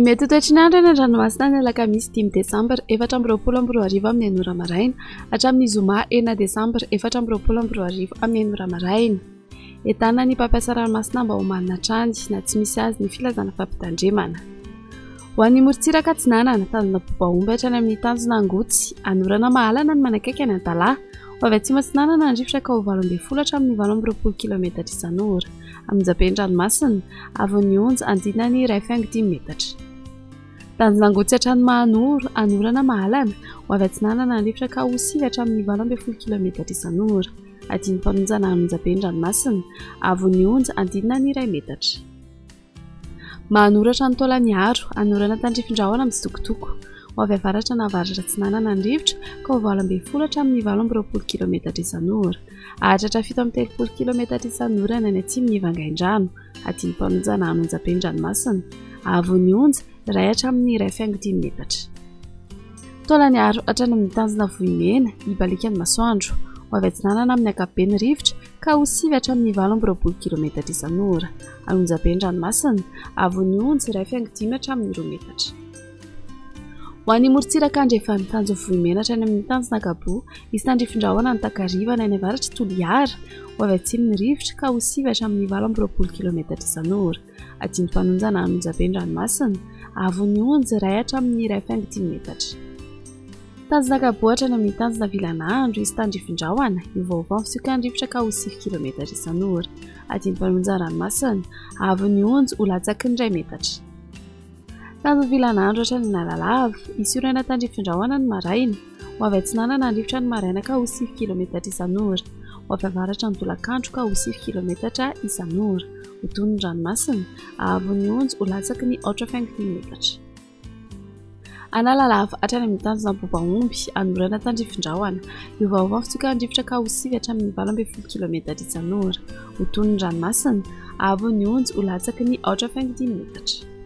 mety toetrin'andro eny an-dranomasina ny alakamisy 5 desambra 2024 amin'ny anora maraina hatramin'ny zoma 9 desambra 2024 amin'ny anora maraina. Entana ny mpampiasa ranomasina mba ho manana trany na tsy misy azy ny filazana fampitandremana. Ho an'ny morontsiraka Atsinanana tazona bobaomby hatrany amin'ny tanjona Angotsy, anorana mahalana ny manakaiky any Antalaha. Ho avy atsimo Atsinanana andrifotra ka ho 8 hatramin'ny 20 kilometatra isan'ora. Amin'Jabendranomasina avon'ny onja andinany 1.5 metatra. Tanjona Angotsy hatrany Mahanoro, anorana mahalana. Ho avy Atsinanana andrifotra ka ho 9 hatramin'ny 12 kilometatra isan'ora. Adiny mpanonjana Jabendranomasina avon'ny onja andinany 1 metatra. Mahanoratra ny Taolaniaro, anorana tandrifin-drahona amin'ny Sitokotoko. Ho avy avaratra na avaratra Atsinanana andrivotra ka ho 12 hatramin'ny 20 kilometatra isan'ora. Ahatratra 7 kilometatra isan'ora ny atsimon'ny Vangaindrano. Adiny mpanonjana Jabendranomasina avon'ny onja 1 hatramin'ny 1.5 metatra. Taolaniaro hatrany amin'ny tanjona Vohimena, Ibalikan'ny Masoandro. Ho avy Atsinanana amin'ny ankapobeny rivotra ka ho 9 hatramin'ny 20 kilometatra isan'ora. Jabendranomasina avon'ny onja 1.5 hatramin'ny 2 metatra. Ho an'ny morontsiraka andrefan'ny tanjona Vohimena hatrany amin'ny tanjona Gabo, isy tandrifin-drahona ny Takariva ny any avaratra Toliara. Ho avy atsimon'ny rivotra ka ho 9 hatramin'ny 20 kilometatra isan'ora. Adiny mpanonjana Jabendranomasina avon'ny onja 1 hatramin'ny 1.5 metatra. Tanjona Gabo hatrany amin'ny tanjona Vilanandro, isy tandrifin-drahona iovaova fisiaka andrivotra ka ho 9 kilometatra isan'ora. Adiny mpanonjana Ranomasina avon'ny onja ho latsaky ny 1 metatra. Tanjona Vilanandro hatrany Analalava, isy orana tandrifin-drahona ny Maraina. Ho avy Atsinanana andrivotra ny Maraina ka ho 9 kilometatra isan'ora. Ho avy avaratra ny Dolakandro ka ho 9 kilometatra isan'ora. Ho toy ny Ranomasina avon'ny onja ho latsaky ny 8.5 metatra. Analalava hatrany amin'ny tanjona Bobaomby, anorana tandrifin-drahona. Iovaova fisiaka andrivotra ka ho 9 hatramin'ny 12 kilometatra isan'ora. Ho toy ny Ranomasina avon'ny onja ho latsaky ny 8.5 metatra.